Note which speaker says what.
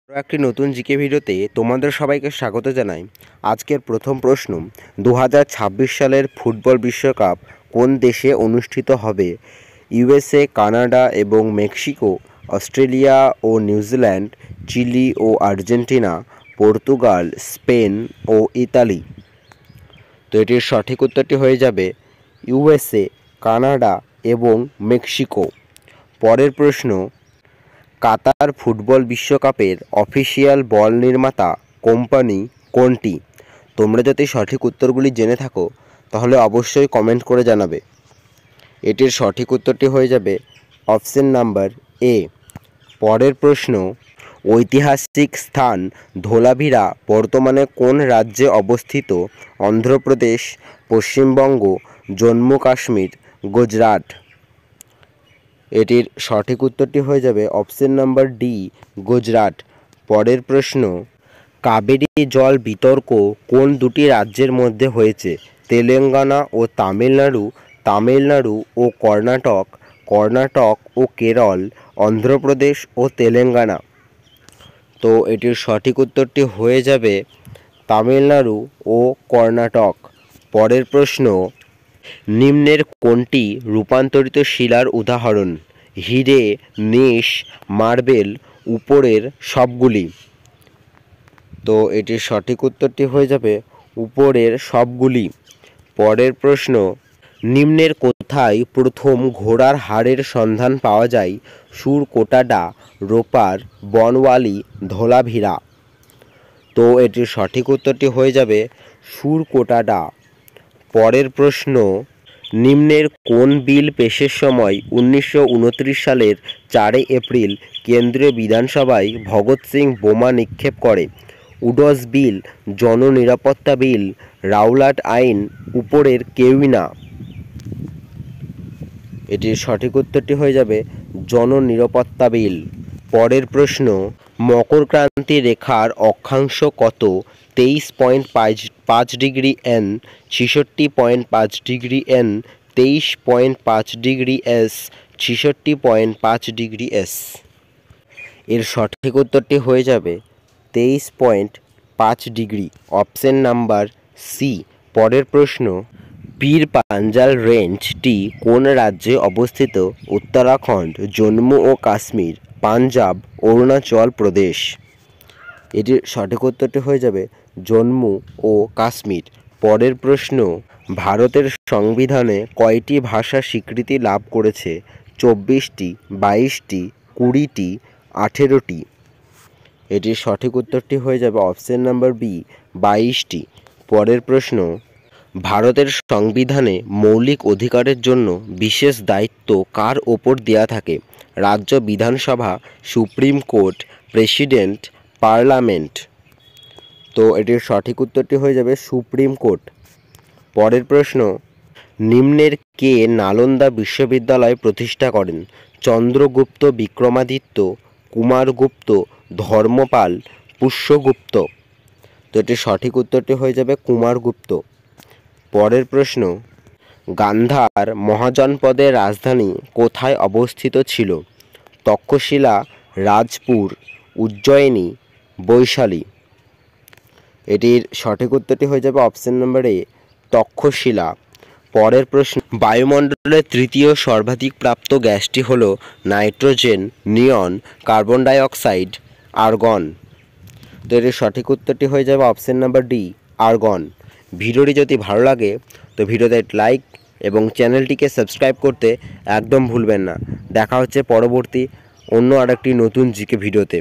Speaker 1: আরও একটি নতুন জিকে ভিডিওতে তোমাদের সবাইকে স্বাগত জানাই। আজকের প্রথম প্রশ্ন, 2026 সালের ফুটবল বিশ্বকাপ কোন দেশে অনুষ্ঠিত হবে? ইউএসএ, কানাডা এবং মেক্সিকো, অস্ট্রেলিয়া ও নিউজিল্যান্ড, চিলি ও আর্জেন্টিনা, পর্তুগাল, স্পেন ও ইতালি। তো এটির সঠিক উত্তরটি হয়ে যাবে ইউএসএ, কানাডা এবং মেক্সিকো। পরের প্রশ্ন, কাতার ফুটবল বিশ্বকাপের অফিসিয়াল বল নির্মাতা কোম্পানি কোনটি? তোমরা যদি সঠিক উত্তরগুলি জেনে থাকো তাহলে অবশ্যই কমেন্ট করে জানাবে। এটির সঠিক উত্তরটি হয়ে যাবে অপশন নাম্বার এ। পরের প্রশ্ন, ঐতিহাসিক স্থান ধোলাভিরা বর্তমানে কোন রাজ্যে অবস্থিত? অন্ধ্রপ্রদেশ, পশ্চিমবঙ্গ, জম্মু কাশ্মীর, গুজরাট। এটির সঠিক উত্তরটি হয়ে যাবে অপশন নাম্বার ডি, গুজরাট। পরের প্রশ্ন, কাবেরী জল বিতর্ক কোন দুটি রাজ্যের মধ্যে হয়েছে? তেলেঙ্গানা ও তামিলনাড়ু, তামিলনাড়ু ও কর্ণাটক, কর্ণাটক ও কেরল, অন্ধ্রপ্রদেশ ও তেলেঙ্গানা। তো এটির সঠিক উত্তরটি হয়ে যাবে তামিলনাড়ু ও কর্ণাটক। পরের প্রশ্ন, নিম্নের কোনটি রূপান্তরিত শিলার উদাহরণ? হিরে, নিশ, মার্বেল, উপরের সবগুলি। তো এটির সঠিক উত্তরটি হয়ে যাবে উপরের সবগুলি। পরের প্রশ্ন, নিম্নের কোথায় প্রথম ঘোড়ার হাড়ের সন্ধান পাওয়া যায়? সুরকোটাডা, রোপার, বনওয়ালি, ধোলাভিরা। তো এটির সঠিক উত্তরটি হয়ে যাবে সুরকোটাডা। পরের প্রশ্ন, নিম্নের কোন বিল পেশের সময় 1929 সালের 4 এপ্রিল কেন্দ্রীয় বিধানসভায় ভগৎ সিং বোমা নিক্ষেপ করে? উডস বিল, জননিরাপত্তা বিল, রাওলাট আইন, উপরের কেউই না। এটির সঠিক উত্তরটি হয়ে যাবে জননিরাপত্তা বিল। পরের প্রশ্ন, মকরক্রান্তি রেখার অক্ষাংশ কত? 23.5 degree N, 66.5 degree N, 23.5 degree S, 66.5 degree S. এর সঠিক উত্তরটি হয়ে যাবে 23.5 ডিগ্রি, অপশন নাম্বার সি। পরের প্রশ্ন, পীর পাঞ্জাল রেঞ্জটি কোন রাজ্যে অবস্থিত? উত্তরাখণ্ড, জম্মু ও কাশ্মীর, পাঞ্জাব, অরুণাচল প্রদেশ। এটির সঠিক উত্তরটি হয়ে যাবে জম্মু ও কাশ্মীর। পরের প্রশ্ন, ভারতের সংবিধানে কয়টি ভাষা স্বীকৃতি লাভ করেছে? 24টি, 22টি, 20টি, 18টি। এটির সঠিক উত্তরটি হয়ে যাবে অপশন নাম্বার বি, 22টি। পরের প্রশ্ন, ভারতের সংবিধানে মৌলিক অধিকারের জন্য বিশেষ দায়িত্ব কার ওপর দেয়া থাকে? রাজ্য বিধানসভা, সুপ্রিম কোর্ট, প্রেসিডেন্ট, পার্লামেন্ট। তো এটির সঠিক উত্তরটি হয়ে যাবে সুপ্রিম কোর্ট। পরের প্রশ্ন, নিম্নের কে নালন্দা বিশ্ববিদ্যালয় প্রতিষ্ঠা করেন? চন্দ্রগুপ্ত বিক্রমাদিত্য, কুমারগুপ্ত, ধর্মপাল, পুষ্যগুপ্ত। তো এটির সঠিক উত্তরটি হয়ে যাবে কুমারগুপ্ত। পরের প্রশ্ন, গান্ধার মহাজনপদের রাজধানী কোথায় অবস্থিত ছিল? তক্ষশিলা, রাজপুর, উজ্জয়িনী, বৈশালী। এটির সঠিক উত্তরটি হয়ে যাবে অপশন নাম্বার এ, তক্ষশিলা। পরের প্রশ্ন, বায়ুমণ্ডলের তৃতীয় সর্বাধিক প্রাপ্ত গ্যাসটি হল নাইট্রোজেন, নিয়ন, কার্বন ডাইঅক্সাইড, আর্গন। তো এটির সঠিক উত্তরটি হয়ে যাবে অপশন নাম্বার ডি, আর্গন। ভিডিওটি যদি ভালো লাগে তো ভিডিওতে লাইক এবং চ্যানেলটিকে সাবস্ক্রাইব করতে একদম ভুলবেন না। দেখা হচ্ছে পরবর্তী অন্য আরেকটি নতুন জিকে ভিডিওতে।